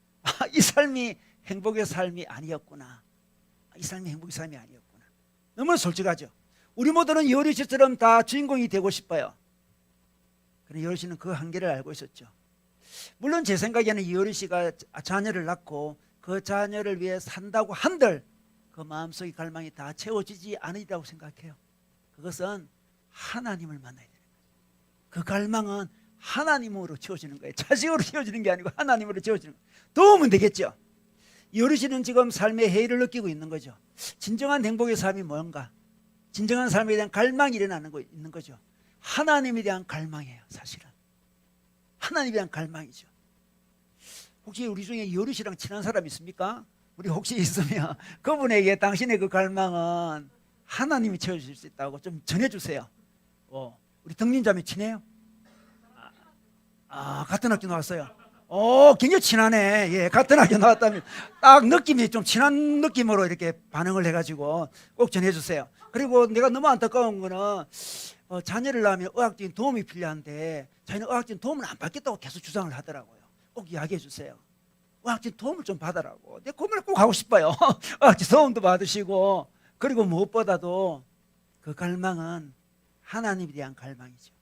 이 삶이 행복의 삶이 아니었구나. 이 삶이 행복의 삶이 아니었구나. 너무 솔직하죠. 우리 모두는 이효리 씨처럼 다 주인공이 되고 싶어요. 그런데 이효리 씨는 그 한계를 알고 있었죠. 물론 제 생각에는 이효리 씨가 자녀를 낳고 그 자녀를 위해 산다고 한들 그 마음속의 갈망이 다 채워지지 않으리라고 생각해요. 그것은 하나님을 만나야 돼요. 그 갈망은 하나님으로 채워지는 거예요. 자식으로 채워지는 게 아니고 하나님으로 채워지는 거예요. 도우면 되겠죠. 이효리 씨는 지금 삶의 해이를 느끼고 있는 거죠. 진정한 행복의 삶이 뭔가, 진정한 삶에 대한 갈망이 있는 거죠. 하나님에 대한 갈망이에요. 사실은 하나님에 대한 갈망이죠. 혹시 우리 중에 이효리 씨랑 친한 사람 있습니까? 우리 혹시 있으면 그분에게 당신의 그 갈망은 하나님이 채워줄 수 있다고 좀 전해주세요. 우리 덕림자매 친해요? 같은 학교 나왔어요. 굉장히 친하네. 예, 같은 학교 나왔다면 딱 느낌이 좀 친한 느낌으로 이렇게 반응을 해가지고 꼭 전해주세요. 그리고 내가 너무 안타까운 거는 자녀를 낳으면 의학적인 도움이 필요한데 자기는 의학적인 도움을 안 받겠다고 계속 주장을 하더라고요. 꼭 이야기해 주세요. 의학적인 도움을 좀 받으라고. 내 고민을 꼭 하고 싶어요. 의학적 도움도 받으시고, 그리고 무엇보다도 그 갈망은 하나님에 대한 갈망이죠.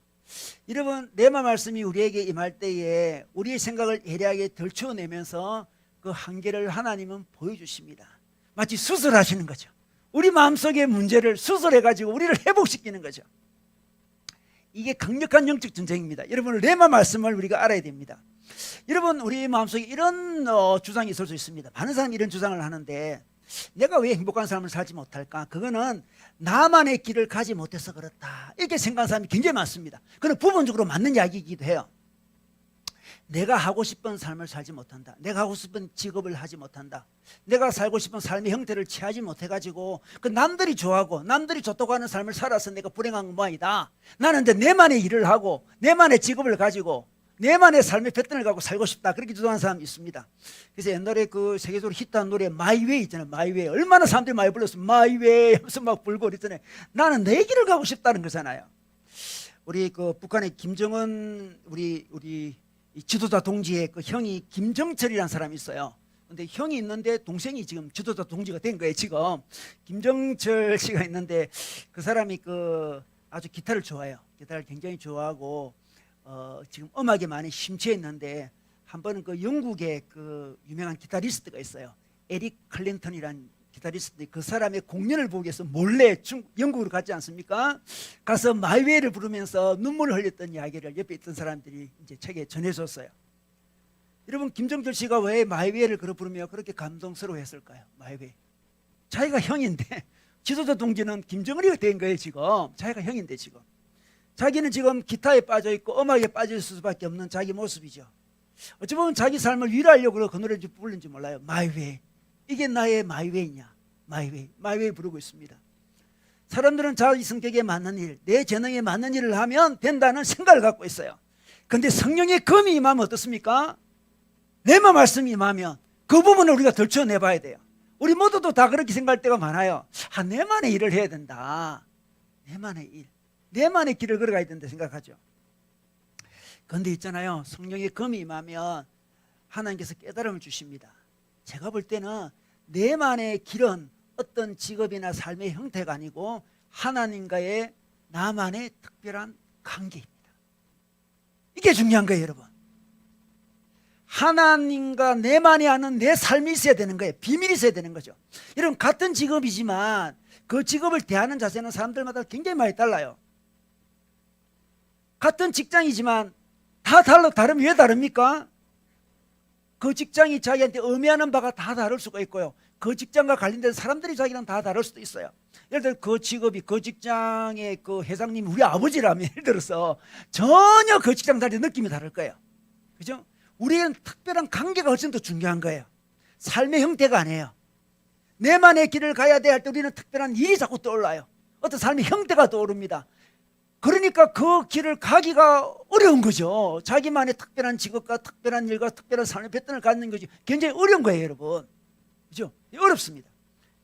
여러분, 레마 말씀이 우리에게 임할 때에 우리의 생각을 예리하게 덜쳐내면서 그 한계를 하나님은 보여주십니다. 마치 수술하시는 거죠. 우리 마음속의 문제를 수술해가지고 우리를 회복시키는 거죠. 이게 강력한 영적 전쟁입니다. 여러분, 레마 말씀을 우리가 알아야 됩니다. 여러분, 우리 마음속에 이런 주장이 있을 수 있습니다. 많은 사람이 이런 주장을 하는데, 내가 왜 행복한 삶을 살지 못할까? 그거는 나만의 길을 가지 못해서 그렇다, 이렇게 생각하는 사람이 굉장히 많습니다. 그건 부분적으로 맞는 이야기이기도 해요. 내가 하고 싶은 삶을 살지 못한다, 내가 하고 싶은 직업을 하지 못한다, 내가 살고 싶은 삶의 형태를 취하지 못해가지고 그 남들이 좋아하고 남들이 좋다고 하는 삶을 살아서 내가 불행한 건 모양이다. 나는 이제 내만의 일을 하고 내만의 직업을 가지고 내만의 삶의 패턴을 갖고 살고 싶다, 그렇게 주장하는 사람이 있습니다. 그래서 옛날에 그 세계적으로 히트한 노래 마이웨이 있잖아요. 마이웨이, 얼마나 사람들이 많이 불렀어요. 마이웨이 하면서 막 불고 그랬잖아요. 나는 내 길을 가고 싶다는 거잖아요. 우리 그 북한의 김정은 우리 지도자 동지의 그 형이 김정철이라는 사람이 있어요. 근데 형이 있는데 동생이 지금 지도자 동지가 된 거예요. 지금 김정철 씨가 있는데 그 사람이 그 아주 기타를 좋아해요. 기타를 굉장히 좋아하고 지금 음악에 많이 심취해 있는데, 한 번은 그 영국의 그 유명한 기타리스트가 있어요. 에릭 클린턴이라는 기타리스트. 그 사람의 공연을 보기 위해서 몰래 영국으로 갔지 않습니까? 가서 마이웨이를 부르면서 눈물을 흘렸던 이야기를 옆에 있던 사람들이 이제 책에 전해줬어요. 여러분, 김정철 씨가 왜 마이웨이를 부르며 그렇게 감동스러워했을까요? 마이웨이. 자기가 형인데, 지도자 동지는 김정은이가 된 거예요. 지금 자기가 형인데, 지금 자기는 지금 기타에 빠져 있고 음악에 빠져 있을 수밖에 없는 자기 모습이죠. 어찌 보면 자기 삶을 위로하려고 그 노래를 부르는지 몰라요. 마이웨이. 이게 나의 마이웨이냐? 마이웨이 부르고 있습니다. 사람들은 자기 성격에 맞는 일, 내 재능에 맞는 일을 하면 된다는 생각을 갖고 있어요. 그런데 성령의 검이 임하면 어떻습니까? 레마 말씀이 임하면 그 부분을 우리가 덜쳐내봐야 돼요. 우리 모두도 다 그렇게 생각할 때가 많아요. 내만의 일을 해야 된다. 내만의 일, 내만의 길을 걸어가야 된다 생각하죠. 그런데 있잖아요, 성령의 검이 임하면 하나님께서 깨달음을 주십니다. 제가 볼 때는 내만의 길은 어떤 직업이나 삶의 형태가 아니고 하나님과의 나만의 특별한 관계입니다. 이게 중요한 거예요. 여러분, 하나님과 내만이 아는 내 삶이 있어야 되는 거예요. 비밀이 있어야 되는 거죠. 여러분, 같은 직업이지만 그 직업을 대하는 자세는 사람들마다 굉장히 많이 달라요. 같은 직장이지만 다 다르면 왜 다릅니까? 그 직장이 자기한테 의미하는 바가 다 다를 수가 있고요. 그 직장과 관련된 사람들이 자기랑 다 다를 수도 있어요. 예를 들어 그 직업이, 그 직장의 그 회장님이 우리 아버지라면 예를 들어서 전혀 그 직장 다닐 때 느낌이 다를 거예요. 그죠? 우리는 특별한 관계가 훨씬 더 중요한 거예요. 삶의 형태가 아니에요. 내만의 길을 가야 돼 할 때 우리는 특별한 일이 자꾸 떠올라요. 어떤 삶의 형태가 떠오릅니다. 그러니까 그 길을 가기가 어려운 거죠. 자기만의 특별한 직업과 특별한 일과 특별한 삶의 패턴을 갖는 것이 굉장히 어려운 거예요, 여러분. 그죠? 어렵습니다.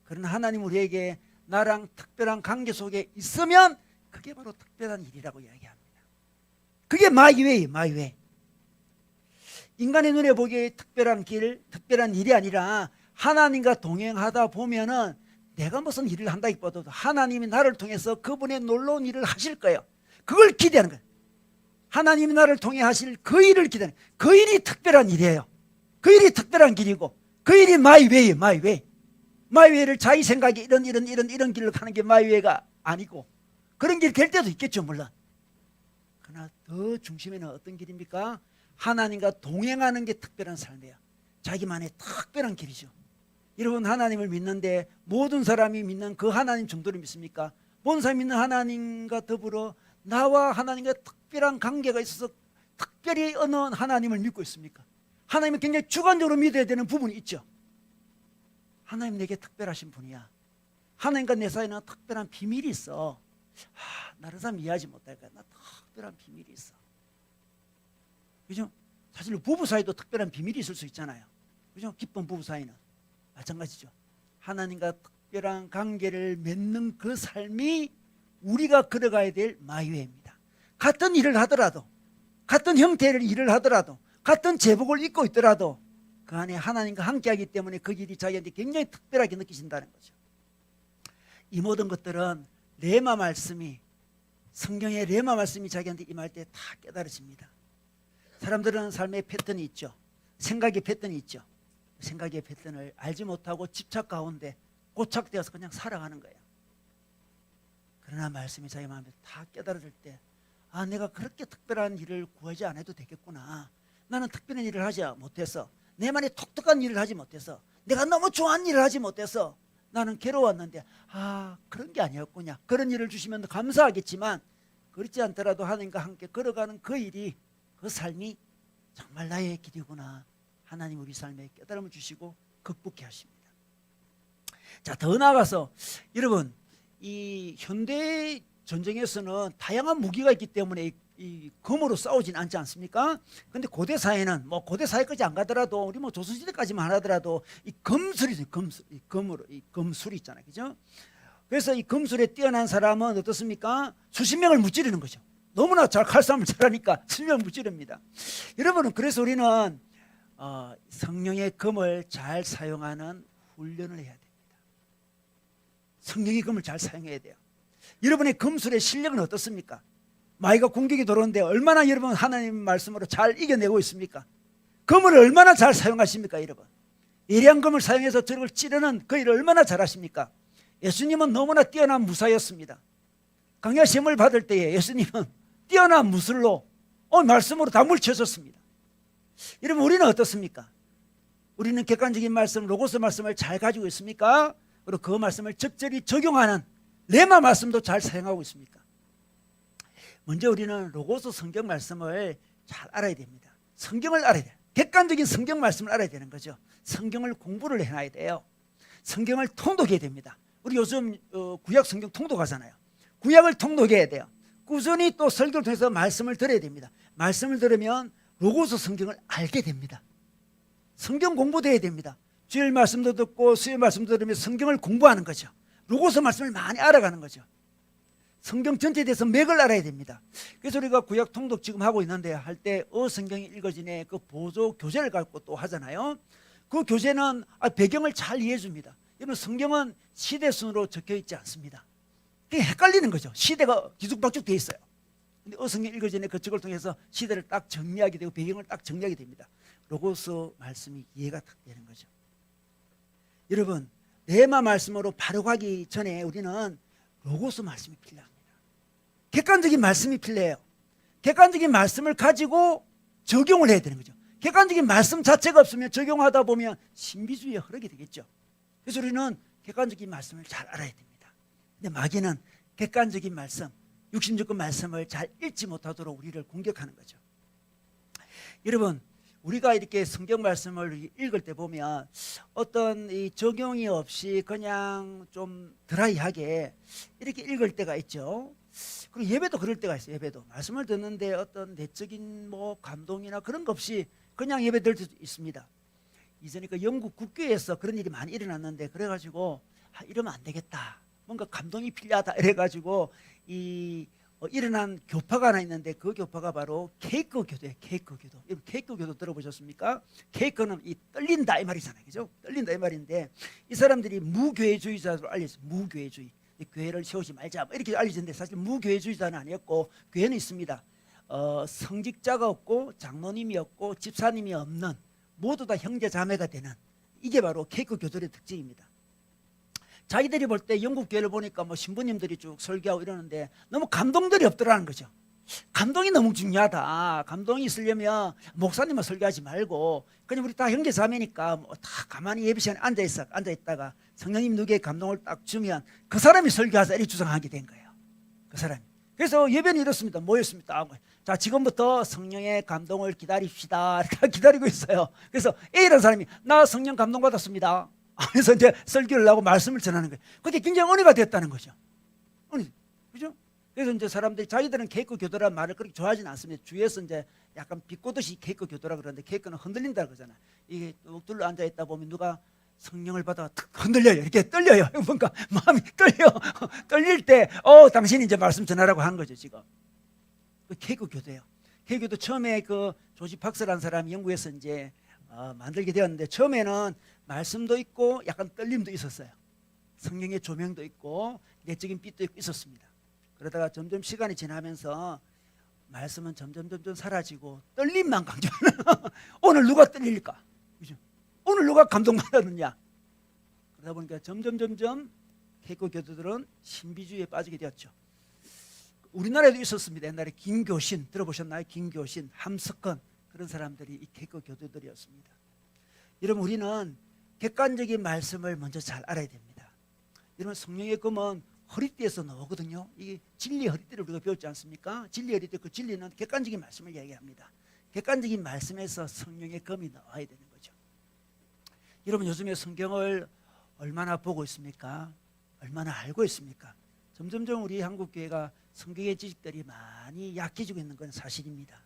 그러나 하나님 우리에게 나랑 특별한 관계 속에 있으면 그게 바로 특별한 일이라고 이야기합니다. 그게 마이웨이. 인간의 눈에 보기에 특별한 길, 특별한 일이 아니라 하나님과 동행하다 보면은 내가 무슨 일을 한다기보다도 하나님이 나를 통해서 그분의 놀라운 일을 하실 거예요. 그걸 기대하는 거예요. 하나님이 나를 통해 하실 그 일을 기대하는 거예요. 그 일이 특별한 일이에요. 그 일이 특별한 길이고 그 일이 마이웨이를 자기 생각이 이런 길을 가는 게 마이웨이가 아니고, 그런 길 될 때도 있겠죠, 물론. 그러나 더 중심에는 어떤 길입니까? 하나님과 동행하는 게 특별한 삶이에요. 자기만의 특별한 길이죠. 여러분, 하나님을 믿는데 모든 사람이 믿는 그 하나님 정도를 믿습니까? 모든 사람이 믿는 하나님과 더불어 나와 하나님과 특별한 관계가 있어서 특별히 어느 하나님을 믿고 있습니까? 하나님은 굉장히 주관적으로 믿어야 되는 부분이 있죠. 하나님 내게 특별하신 분이야. 하나님과 내 사이에는 특별한 비밀이 있어. 다른 사람 이해하지 못할 거야. 나 특별한 비밀이 있어. 그죠? 사실 부부 사이도 특별한 비밀이 있을 수 있잖아요. 그죠? 기쁜 부부 사이는 마찬가지죠. 하나님과 특별한 관계를 맺는 그 삶이 우리가 걸어가야 될 마이웨이입니다. 같은 일을 하더라도, 같은 형태의 일을 하더라도, 같은 제복을 입고 있더라도 그 안에 하나님과 함께하기 때문에 그 길이 자기한테 굉장히 특별하게 느껴진다는 거죠. 이 모든 것들은 레마 말씀이, 성경의 레마 말씀이 자기한테 임할 때 다 깨달아집니다. 사람들은 삶의 패턴이 있죠. 생각의 패턴이 있죠. 생각의 패턴을 알지 못하고 집착 가운데 고착되어서 그냥 살아가는 거예요. 그러나 말씀이 자기 마음에 다 깨달아질 때, 아, 내가 그렇게 특별한 일을 구하지 않아도 되겠구나. 나는 특별한 일을 하지 못해서, 내만의 독특한 일을 하지 못해서, 내가 너무 좋아하는 일을 하지 못해서 나는 괴로웠는데, 아, 그런 게 아니었구나. 그런 일을 주시면 감사하겠지만 그렇지 않더라도 하나님과 함께 걸어가는 그 일이, 그 삶이 정말 나의 길이구나. 하나님 우리 삶에 깨달음을 주시고 극복해 하십니다. 자, 더 나아가서 여러분, 이 현대 전쟁에서는 다양한 무기가 있기 때문에 이 검으로 싸우진 않지 않습니까? 근데 고대 사회는, 뭐 고대 사회까지 안 가더라도 우리 뭐 조선시대까지만 하더라도 이 검술이, 이 검술이 있잖아요, 그죠? 그래서 이 검술에 뛰어난 사람은 어떻습니까? 수십 명을 무찌르는 거죠. 너무나 잘 칼싸움을 잘하니까 수십 명을 무찌릅니다. 여러분은, 그래서 우리는 성령의 검을 잘 사용하는 훈련을 해야 됩니다. 성령의 검을 잘 사용해야 돼요. 여러분의 검술의 실력은 어떻습니까? 마귀가 공격이 들어오는데 얼마나 여러분 하나님 말씀으로 잘 이겨내고 있습니까? 검을 얼마나 잘 사용하십니까, 여러분? 예리한 검을 사용해서 저를 찌르는 그 일을 얼마나 잘하십니까? 예수님은 너무나 뛰어난 무사였습니다. 강야 시험을 받을 때에 예수님은 뛰어난 무술로 말씀으로 다 물리쳤었습니다. 여러분, 우리는 어떻습니까? 우리는 객관적인 말씀, 로고스 말씀을 잘 가지고 있습니까? 그리고 그 말씀을 적절히 적용하는 레마 말씀도 잘 사용하고 있습니까? 먼저 우리는 로고스 성경 말씀을 잘 알아야 됩니다. 성경을 알아야 돼요. 객관적인 성경 말씀을 알아야 되는 거죠. 성경을 공부를 해놔야 돼요. 성경을 통독해야 됩니다. 우리 요즘 구약 성경 통독하잖아요. 구약을 통독해야 돼요. 꾸준히 또 설교를 통해서 말씀을 들어야 됩니다. 말씀을 들으면 로고스 성경을 알게 됩니다. 성경 공부도 해야 됩니다. 주일 말씀도 듣고 수요일 말씀도 들으면서 성경을 공부하는 거죠. 로고스 말씀을 많이 알아가는 거죠. 성경 전체에 대해서 맥을 알아야 됩니다. 그래서 우리가 구약 통독 지금 하고 있는데, 할 때 성경이 읽어지네 그 보조 교재를 갖고 또 하잖아요. 그 교재는 배경을 잘 이해해 줍니다. 여러분, 성경은 시대순으로 적혀 있지 않습니다. 그게 헷갈리는 거죠. 시대가 뒤죽박죽 돼 있어요. 근데 성경 읽어지네 그쪽을 통해서 시대를 딱 정리하게 되고 배경을 딱 정리하게 됩니다. 로고스 말씀이 이해가 딱 되는 거죠. 여러분, 레마 말씀으로 바로 가기 전에 우리는 로고스 말씀이 필요합니다. 객관적인 말씀이 필요해요. 객관적인 말씀을 가지고 적용을 해야 되는 거죠. 객관적인 말씀 자체가 없으면 적용하다 보면 신비주의에 흐르게 되겠죠. 그래서 우리는 객관적인 말씀을 잘 알아야 됩니다. 근데 마귀는 객관적인 말씀, 육신적인 말씀을 잘 읽지 못하도록 우리를 공격하는 거죠. 여러분, 우리가 이렇게 성경 말씀을 읽을 때 보면 어떤 이 적용이 없이 그냥 좀 드라이하게 이렇게 읽을 때가 있죠. 그리고 예배도 그럴 때가 있어요. 예배도 말씀을 듣는데 어떤 내적인 뭐 감동이나 그런 거 없이 그냥 예배 들 때도 있습니다. 이전에 그 영국 국교에서 그런 일이 많이 일어났는데, 그래가지고 이러면 안 되겠다, 뭔가 감동이 필요하다 이래가지고 일어난 교파가 하나 있는데, 그 교파가 바로 케이크 교도예요. 케이크 교도. 여러분, 케이크 교도 들어보셨습니까? 케이크는 떨린다 이 말이잖아요, 그죠? 떨린다 이 말인데, 이 사람들이 무교회주의자로 알려졌어요. 무교회주의. 교회를 세우지 말자 이렇게 알려졌는데, 사실 무교회주의자는 아니었고 교회는 있습니다. 성직자가 없고 장로님이 없고 집사님이 없는, 모두 다 형제 자매가 되는, 이게 바로 케이크 교도의 특징입니다. 자기들이 볼 때 영국 교회를 보니까 뭐 신부님들이 쭉 설교하고 이러는데 너무 감동들이 없더라는 거죠. 감동이 너무 중요하다. 감동이 있으려면 목사님만 설교하지 말고 그냥 우리 다 형제 자매니까 뭐 다 가만히 예배 시간에 앉아있다가 성령님 누구에게 감동을 딱 주면 그 사람이 설교하자 이렇게 주장하게 된 거예요. 그 사람이. 그래서 예배는 이렇습니다. 모였습니다. 자, 지금부터 성령의 감동을 기다립시다. 다 기다리고 있어요. 그래서 A라는 사람이 나 성령 감동 받았습니다. 그래서 이제 설교를 하고 말씀을 전하는 거예요. 그게 굉장히 은혜가 됐다는 거죠. 은혜, 그죠? 그래서 이제 사람들이, 자기들은 케이크 교도라는 말을 그렇게 좋아하지는 않습니다. 주위에서 이제 약간 비꼬듯이 케이크 교도라 그러는데, 케이크는 흔들린다 그러잖아요. 이게 뚝 둘러 앉아 있다 보면 누가 성령을 받아 탁 흔들려요. 이렇게 떨려요. 뭔가 마음이 떨려. 떨릴 때 당신이 이제 말씀 전하라고 한 거죠. 지금 그 개교 교도예요. 개교도 처음에 그 조지 박스라는 사람이 영국에서 이제 만들게 되었는데, 처음에는 말씀도 있고 약간 떨림도 있었어요. 성령의 조명도 있고 내적인 빛도 있고 있었습니다. 그러다가 점점 시간이 지나면서 말씀은 점점 사라지고 떨림만 강조하는 오늘 누가 떨릴까? 그죠? 오늘 누가 감동받았느냐? 그러다 보니까 점점 개교 교도들은 신비주의에 빠지게 되었죠. 우리나라에도 있었습니다. 옛날에 김교신 들어보셨나요? 김교신, 함석헌, 그런 사람들이 이 개교 교도들이었습니다. 여러분, 우리는 객관적인 말씀을 먼저 잘 알아야 됩니다. 여러분, 성령의 검은 허리띠에서 나오거든요. 이게 진리의 허리띠를 우리가 배웠지 않습니까? 진리의 허리띠, 그 진리는 객관적인 말씀을 얘기합니다. 객관적인 말씀에서 성령의 검이 나와야 되는 거죠. 여러분, 요즘에 성경을 얼마나 보고 있습니까? 얼마나 알고 있습니까? 점점 우리 한국교회가 성경의 지식들이 많이 약해지고 있는 건 사실입니다.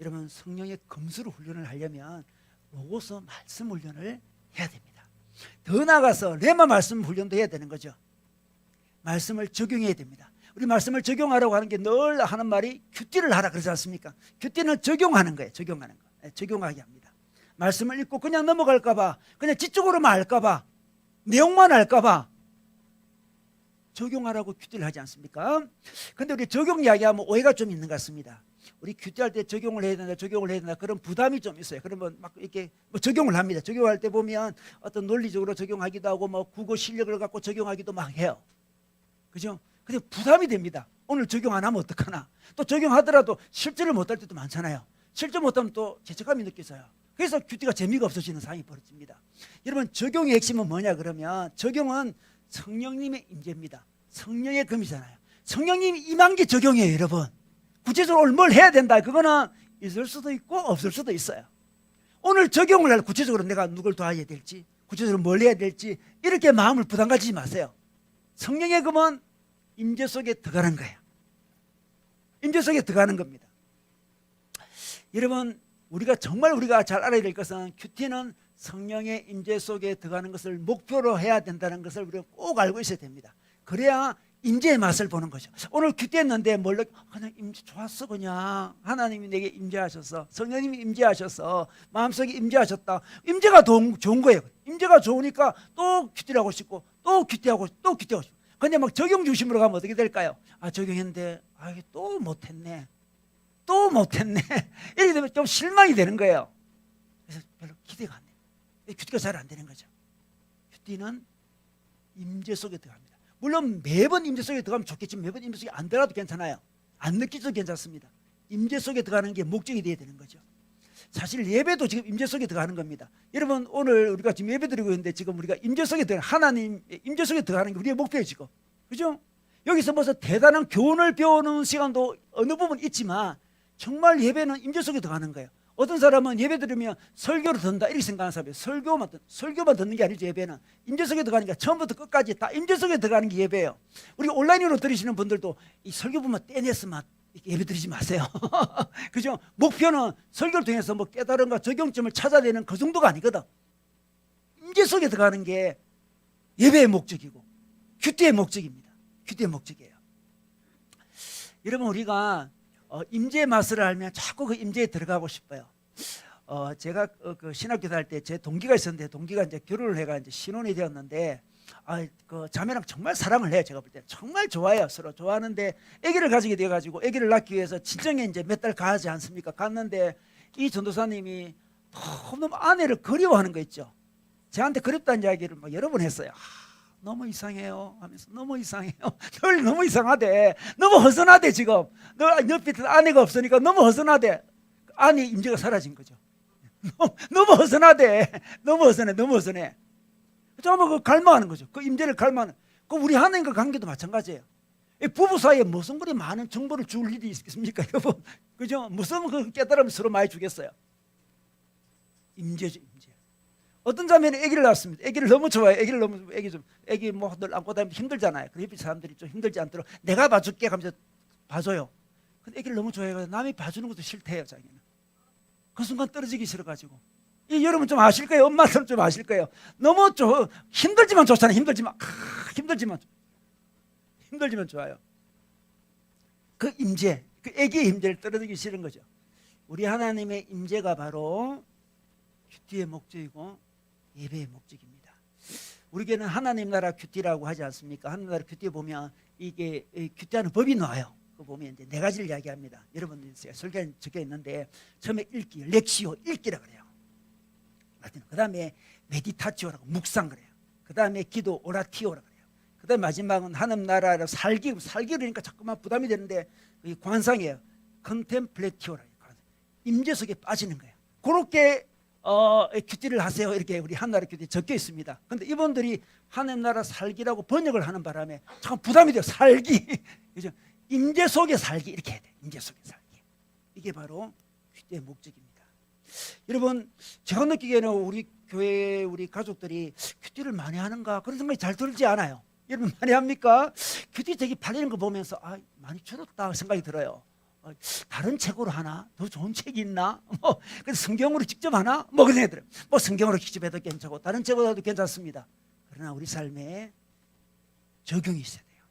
여러분, 성령의 검수로 훈련을 하려면 로고서 말씀 훈련을 해야 됩니다. 더 나아가서 레마 말씀 훈련도 해야 되는 거죠. 말씀을 적용해야 됩니다. 우리 말씀을 적용하라고 하는 게 늘 하는 말이 큐티를 하라 그러지 않습니까? 큐티는 적용하는 거예요. 적용하는 거. 적용하게 합니다. 말씀을 읽고 그냥 넘어갈까 봐, 그냥 지적으로만 알까 봐, 내용만 알까 봐 적용하라고 큐티를 하지 않습니까? 근데 우리 적용 이야기하면 오해가 좀 있는 것 같습니다. 우리 큐티할 때 적용을 해야 된다 그런 부담이 좀 있어요. 그러면 막 이렇게 적용을 합니다. 적용할 때 보면 어떤 논리적으로 적용하기도 하고 국어 실력을 갖고 적용하기도 막 해요. 그죠? 근데 부담이 됩니다. 오늘 적용 안 하면 어떡하나. 또 적용하더라도 실제를 못할 때도 많잖아요. 실제 못하면 또 죄책감이 느껴져요. 그래서 큐티가 재미가 없어지는 상황이 벌어집니다. 여러분, 적용의 핵심은 뭐냐 그러면, 적용은 성령님의 임재입니다. 성령의 검이잖아요. 성령님이 임한 게 적용이에요. 여러분, 구체적으로 뭘 해야 된다, 그거는 있을 수도 있고 없을 수도 있어요. 오늘 적용을 할 구체적으로 내가 누굴 도와야 될지, 구체적으로 뭘 해야 될지, 이렇게 마음을 부담 가지지 마세요. 성령의 검은 임재 속에 들어가는 거예요. 임재 속에 들어가는 겁니다. 여러분, 정말 우리가 잘 알아야 될 것은, 큐티는 성령의 임재 속에 들어가는 것을 목표로 해야 된다는 것을 우리가 꼭 알고 있어야 됩니다. 그래야 임재의 맛을 보는 거죠. 오늘 큐티 했는데 그냥 임재 좋았어. 그냥 하나님이 내게 임재하셔서, 성령님이 임재하셔서, 마음속에 임재하셨다. 임재가 좋은 거예요. 임재가 좋으니까 또 큐티를 하고 싶고, 또 큐티하고 싶고. 근데 적용 중심으로 가면 어떻게 될까요? 적용했는데 이게 또 못했네. 이렇게 되면 좀 실망이 되는 거예요. 그래서 별로 기대가 안 돼요. 큐티가 잘 안 되는 거죠. 큐티는 임재 속에 들어갑니다. 물론 매번 임재 속에 들어가면 좋겠지만, 매번 임재 속에 안 들어가도 괜찮아요. 안 느끼셔도 괜찮습니다. 임재 속에 들어가는 게 목적이 돼야 되는 거죠. 사실 예배도 지금 임재 속에 들어가는 겁니다. 여러분, 오늘 우리가 지금 예배 드리고 있는데, 지금 우리가 임재 속에 하나님 임재 속에 들어가는 게 우리의 목표예요. 지금, 그죠? 여기서 무슨 대단한 교훈을 배우는 시간도 어느 부분 있지만, 정말 예배는 임재 속에 들어가는 거예요. 어떤 사람은 예배 들으면 설교를 듣는다 이렇게 생각하는 사람이에요. 설교만 듣는 게 아니죠. 예배는 임재 속에 들어가니까 처음부터 끝까지 다 임재 속에 들어가는 게 예배예요. 우리 온라인으로 들으시는 분들도 이 설교 부분 떼내서만 예배 드리지 마세요. 그죠? 목표는 설교를 통해서 깨달음과 적용점을 찾아내는 그 정도가 아니거든. 임재 속에 들어가는 게 예배의 목적이고 큐티의 목적입니다. 큐티의 목적이에요. 여러분, 우리가 임재의 맛을 알면 자꾸 그 임재에 들어가고 싶어요. 제가 그 신학교 다닐 때 제 동기가 있었는데, 동기가 이제 결혼을 해가 이제 신혼이 되었는데, 그 자매랑 정말 사랑을 해요. 제가 볼 때 정말 좋아해요. 서로 좋아하는데, 아기를 가지게 돼가지고 아기를 낳기 위해서 친정에 이제 몇 달 가지 않습니까? 갔는데 이 전도사님이 너무 아내를 그리워하는 거 있죠. 저한테 그립다는 이야기를 여러 번 했어요. 너무 이상해요 하면서, 너무 이상해요. 늘 너무 이상하대. 너무 허전하대. 지금 너 옆에 아내가 없으니까 너무 허전하대. 아내 임재가 사라진 거죠. 너무 허전하대. 너무 허전해. 정말 그 갈망하는 거죠. 그 임재를 갈망하는. 그 우리 하나님과 관계도 마찬가지예요. 부부 사이에 무슨 그리 많은 정보를 줄 일이 있겠습니까, 여러분? 그죠? 무슨 그 깨달음을 서로 많이 주겠어요. 임재죠, 임재. 어떤 자매는 아기를 낳았습니다. 아기를 너무 좋아해요. 아기 늘 안고 다니면 힘들잖아요. 그 옆에 사람들이 좀 힘들지 않도록 내가 봐줄게 하면서 봐줘요. 근데 아기를 너무 좋아해서 남이 봐주는 것도 싫대요, 자기는. 그 순간 떨어지기 싫어가지고 이 여러분 좀 아실 거예요. 엄마들 좀 아실 거예요. 너무 힘들지만 좋잖아요. 힘들지만 좋아요. 그 임재, 그 애기의 임재를 떨어지기 싫은 거죠. 우리 하나님의 임재가 바로 큐티의 목적이고 예배의 목적입니다. 우리 교회는 하나님 나라 큐티라고 하지 않습니까? 하나님 나라 큐티에 보면 이게 큐티하는 법이 나와요. 그 보면 이제 네 가지를 이야기합니다. 여러분 설교에 적혀 있는데 처음에 읽기, 렉시오 읽기라 그래요. 그 다음에 메디타치오라고 묵상 그래요. 그 다음에 기도 오라티오라 그래요. 그 다음에 마지막은 하나님 나라로 살기 그러니까 자꾸만 부담이 되는데 그게 관상이에요. 컨템플레티오라 임재 속에 빠지는 거예요. 그렇게 큐티를 하세요. 이렇게 우리 한나라 큐티 적혀 있습니다. 그런데 이분들이 하나님 나라 살기라고 번역을 하는 바람에 참 부담이 돼요. 살기. 그죠? 임재 속에 살기 이렇게 해야 돼. 임재 속에 살기. 이게 바로 큐티의 목적입니다. 여러분 제가 느끼기에는 우리 교회 우리 가족들이 큐티를 많이 하는가 그런 생각이 잘 들지 않아요. 여러분 많이 합니까? 큐티 되게 팔리는 거 보면서 많이 줄었다 생각이 들어요. 다른 책으로 하나? 더 좋은 책이 있나? 성경으로 직접 하나? 그런 생각이 들어요. 성경으로 직접 해도 괜찮고 다른 책보다도 괜찮습니다. 그러나 우리 삶에 적용이 있어야 돼요.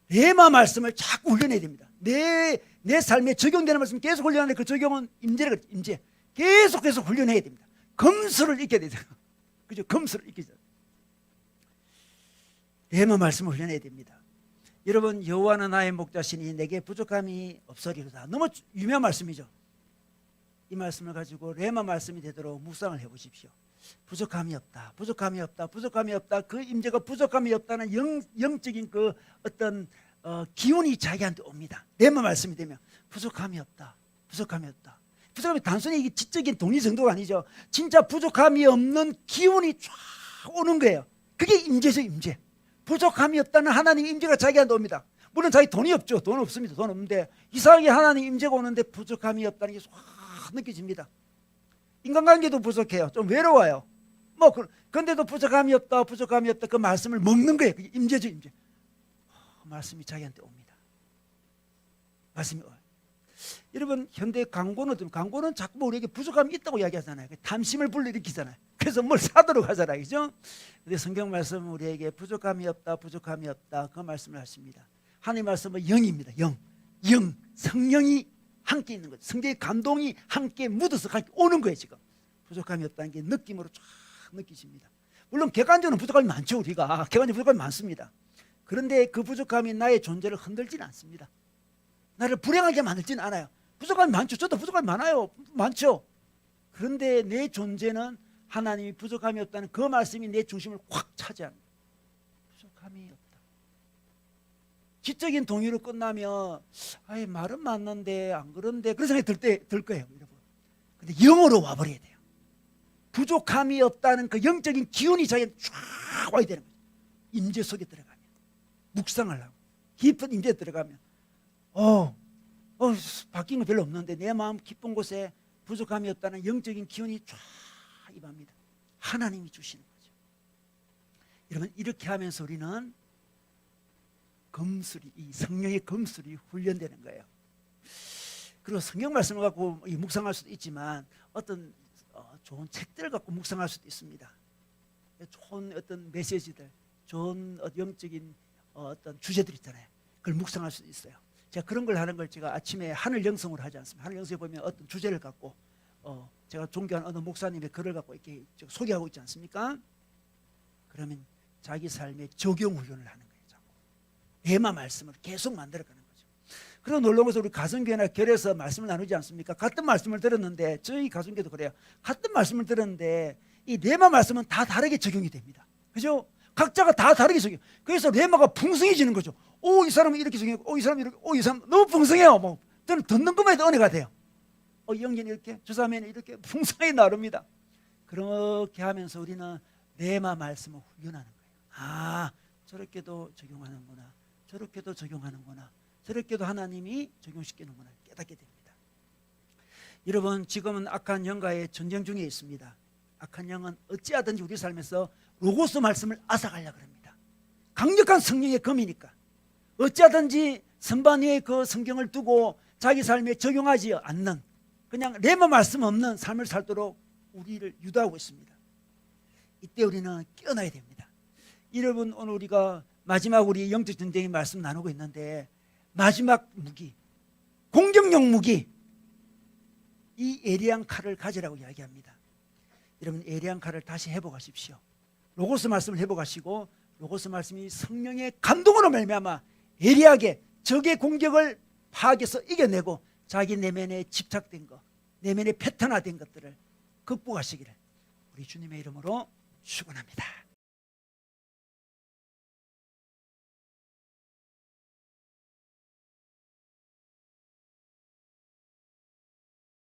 레마 말씀을 자꾸 훈련해야 됩니다. 내 삶에 적용되는 말씀 계속 훈련하는데 그 적용은 임재를 임재. 계속해서 훈련해야 됩니다. 검수를 익혀야 되죠. 그죠? 검수를 익히죠. 레마 말씀을 훈련해야 됩니다. 여러분 여호와는 나의 목자시니 내게 부족함이 없으리로다. 너무 유명한 말씀이죠. 이 말씀을 가지고 레마 말씀이 되도록 묵상을 해보십시오. 부족함이 없다. 부족함이 없다. 부족함이 없다. 그 임재가 부족함이 없다는 영적인 그 어떤 기운이 자기한테 옵니다. 레마 말씀이 되면 부족함이 없다. 부족함이 없다. 부족함이 단순히 이게 지적인 동의 정도가 아니죠. 진짜 부족함이 없는 기운이 쫙 오는 거예요. 그게 임재죠. 임재. 부족함이 없다는 하나님의 임재가 자기한테 옵니다. 물론 자기 돈이 없죠. 돈 없습니다. 돈 없는데 이상하게 하나님 임재가 오는데 부족함이 없다는 게 확 느껴집니다. 인간관계도 부족해요. 좀 외로워요. 그런데도 부족함이 없다. 부족함이 없다. 그 말씀을 먹는 거예요. 그게 임재죠. 임재. 말씀이 자기한테 옵니다. 말씀이 와요. 여러분 현대 광고는 자꾸 우리에게 부족함이 있다고 이야기하잖아요. 탐심을 불러일으키잖아요. 그래서 뭘 사도록 하잖아요. 그죠? 근데 성경 말씀은 우리에게 부족함이 없다. 부족함이 없다. 그 말씀을 하십니다. 하나님 말씀은 영입니다. 영. 성령이 함께 있는 거죠. 성경의 감동이 함께 묻어서 함께 오는 거예요. 지금 부족함이 없다는 게 느낌으로 쫙 느끼십니다. 물론 객관적으로 부족함이 많죠. 우리가 객관적으로 부족함이 많습니다. 그런데 그 부족함이 나의 존재를 흔들지는 않습니다. 나를 불행하게 만들지는 않아요. 부족함이 많죠. 저도 부족함이 많죠. 그런데 내 존재는 하나님이 부족함이 없다는 그 말씀이 내 중심을 확 차지합니다. 부족함이 없다. 지적인 동의로 끝나면 말은 맞는데 안 그런데 그런 생각이 들 거예요. 여러분. 근데 영으로 와버려야 돼요. 부족함이 없다는 그 영적인 기운이 자기한테 쫙 와야 되는 거예요. 임재 속에 들어가면 묵상을 하고 깊은 임재에 들어가면 바뀐 거 별로 없는데 내 마음 깊은 곳에 부족함이 없다는 영적인 기운이 쫙 임합니다. 하나님이 주시는 거죠. 여러분 이렇게 하면서 우리는 이 성령의 검술이 훈련되는 거예요. 그리고 성경 말씀을 갖고 묵상할 수도 있지만 어떤 좋은 책들을 갖고 묵상할 수도 있습니다. 좋은 어떤 메시지들, 좋은 영적인 어떤 주제들 있잖아요. 그걸 묵상할 수도 있어요. 제가 그런 걸 하는 걸 제가 아침에 하늘 영성으로 하지 않습니다. 하늘 영성에 보면 어떤 주제를 갖고 제가 존경하는 어느 목사님의 글을 갖고 이렇게 소개하고 있지 않습니까? 그러면 자기 삶에 적용 훈련을 하는 거예요. 자꾸 레마 말씀을 계속 만들어가는 거죠. 그리고 놀라운 것은 우리 가정교회나 결에서 말씀을 나누지 않습니까? 같은 말씀을 들었는데 저희 가정교회도 그래요. 같은 말씀을 들었는데 이 레마 말씀은 다 다르게 적용이 됩니다. 그죠? 각자가 다 다르게 적용. 그래서 레마가 풍성해지는 거죠. 이 사람은 이렇게 적용하고 이 사람은 이렇게 이 사람 너무 풍성해요. 저는 듣는 것만 해도 은혜가 돼요. 영계는 이렇게 저 사람은 이렇게 풍성하게 나옵니다. 그렇게 하면서 우리는 레마 말씀을 훈련하는 거예요. 저렇게도 적용하는구나. 저렇게도 적용하는구나. 저렇게도 하나님이 적용시키는구나. 깨닫게 됩니다. 여러분 지금은 악한 영과의 전쟁 중에 있습니다. 악한 영은 어찌하든지 우리 삶에서 로고스 말씀을 앗아가려고 합니다. 강력한 성령의 검이니까 어찌하든지 선반 위에 그 성경을 두고 자기 삶에 적용하지 않는 그냥 레마 말씀 없는 삶을 살도록 우리를 유도하고 있습니다. 이때 우리는 깨어나야 됩니다. 여러분, 오늘 우리가 마지막 우리 영적 전쟁의 말씀 나누고 있는데 마지막 무기, 공격용 무기, 이 예리한 칼을 가지라고 이야기합니다. 여러분, 예리한 칼을 다시 회복하십시오. 로고스 말씀을 회복하시고 로고스 말씀이 성령의 감동으로 말미암아 예리하게 적의 공격을 파악해서 이겨내고 자기 내면에 집착된 것, 내면에 패턴화된 것들을 극복하시기를 우리 주님의 이름으로 축원합니다.